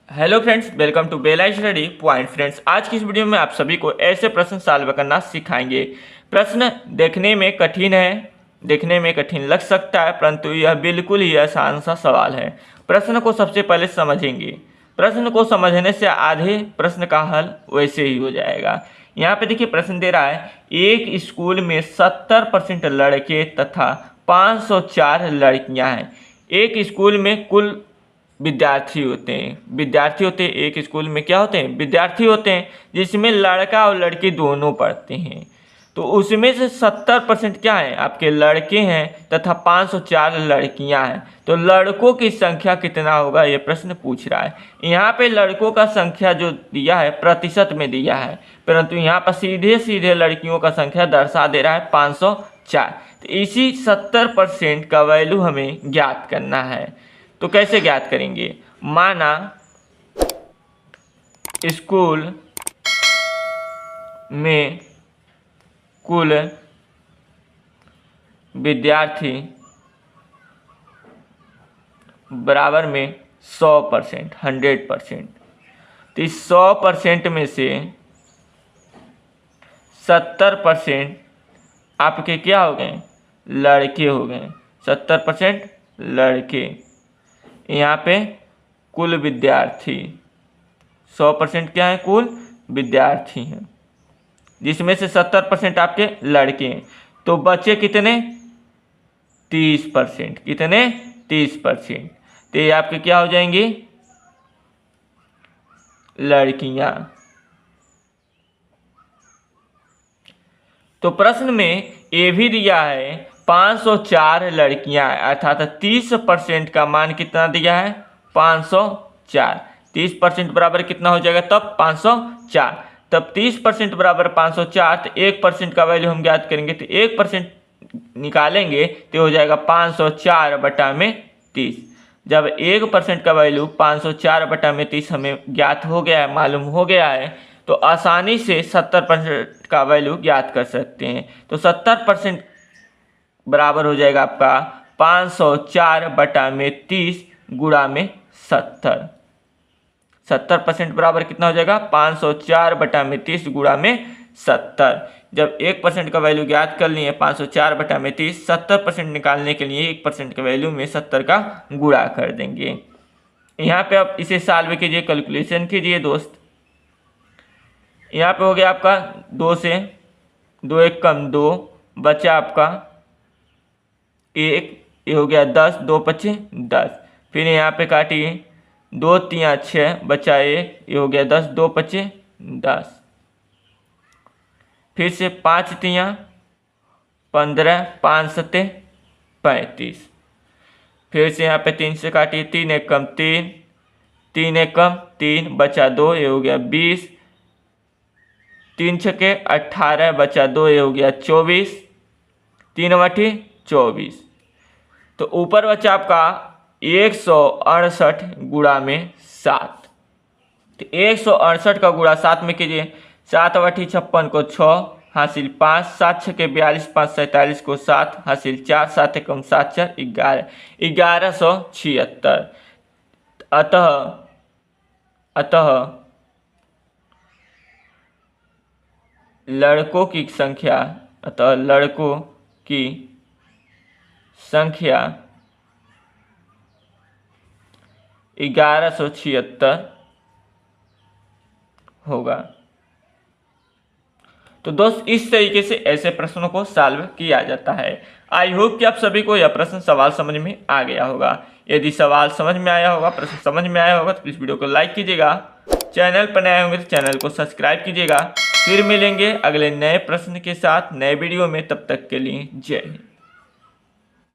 Hello friends, welcome to Bela study point. Friends, आज की इस वीडियो में आप सभी को ऐसे प्रश्न सॉल्व करना सिखाएंगे। प्रश्न देखने में कठिन लग सकता है, परंतु यह बिल्कुल ही आसान सा सवाल है। प्रश्न को सबसे पहले समझेंगे। प्रश्न को समझने से आधे प्रश्न का हल वैसे ही हो जाएगा। यहाँ पे देखिए प्रश्न दे रहा है, एक स्कूल में 70% लड़के तथा 504 लड़कियां हैं। एक स्कूल में कुल विद्यार्थी होते हैं एक स्कूल में क्या होते हैं? विद्यार्थी होते हैं, जिसमें लड़का और लड़की दोनों पढ़ते हैं। तो उसमें से 70% क्या है? आपके लड़के हैं तथा 504 लड़कियां हैं। तो लड़कों की संख्या कितना होगा, ये प्रश्न पूछ रहा है। यहाँ पे लड़कों का संख्या जो दिया है प्रतिशत में दिया है, परंतु यहाँ पर सीधे सीधे लड़कियों का संख्या दर्शा दे रहा है 504। तो इसी 70% का वैल्यू हमें ज्ञात करना है। तो कैसे ज्ञात करेंगे? माना स्कूल में कुल विद्यार्थी बराबर में 100%, 100%। तो इस 100% में से 70% आपके क्या हो गए? लड़के हो गए। 70% लड़के। यहाँ पे कुल विद्यार्थी 100% क्या है? कुल विद्यार्थी हैं, जिसमें से 70% आपके लड़के हैं। तो बच्चे कितने? 30%। कितने? 30%। तो ये आपके क्या हो जाएंगी? लड़कियां। तो प्रश्न में ये भी दिया है 504 लड़कियां, अर्थात 30% का मान कितना दिया है? 504। 30% बराबर कितना हो जाएगा तब? 504। तब 30% बराबर 504। तो 1% का वैल्यू हम ज्ञात करेंगे। तो 1% निकालेंगे तो हो जाएगा 504/30। जब 1% का वैल्यू 504/30 हमें ज्ञात हो गया है, मालूम हो गया है, तो आसानी से 70% का वैल्यू ज्ञात कर सकते हैं। तो 70% बराबर हो जाएगा आपका 504/30 गुणा में 70। 70% बराबर कितना हो जाएगा? 504/30 गुणा में 70। जब 1% का वैल्यू ज्ञात कर लिए 504/30, 70% निकालने के लिए 1% के वैल्यू में 70 का गुणा कर देंगे। यहाँ पे आप इसे सॉल्व कीजिए, कैलकुलेशन कीजिए दोस्त। यहाँ पे हो गया आपका 2 से 2 1 कम 2, बचा आपका 1, ये हो गया 10, 2 5 10। फिर यहाँ पे काटिए 2 3 6, बचा 1, ये हो गया 10, 2 5 10। फिर से 5 3 15, 5 7 35। फिर से यहाँ पे 3 से काटिए 3 1 कम 3, 3 1 कम 3, बचा 2, ये हो गया 20। 3 6 18, बचा 2, ये हो गया 24। 3 8 24। तो ऊपर बचा आपका 168 गुणा में 7। तो 168 का गुणा 7 में कीजिए। 7 8 56 को 6 हासिल 5, 7 6 42, 5 47 को 7 हासिल 4, 7 1 7 4 11, 1176। अतः लड़कों की संख्या 1176 होगा। तो दोस्त, इस तरीके से ऐसे प्रश्नों को सॉल्व किया जाता है। आई होप कि आप सभी को यह प्रश्न सवाल समझ में आ गया होगा। यदि सवाल समझ में आया होगा, प्रश्न समझ में आया होगा, तो इस वीडियो को लाइक कीजिएगा। चैनल पर नए होंगे तो चैनल को सब्सक्राइब कीजिएगा। फिर मिलेंगे अगले नए प्रश्न के साथ नए वीडियो में। तब तक के लिए जय हिंद।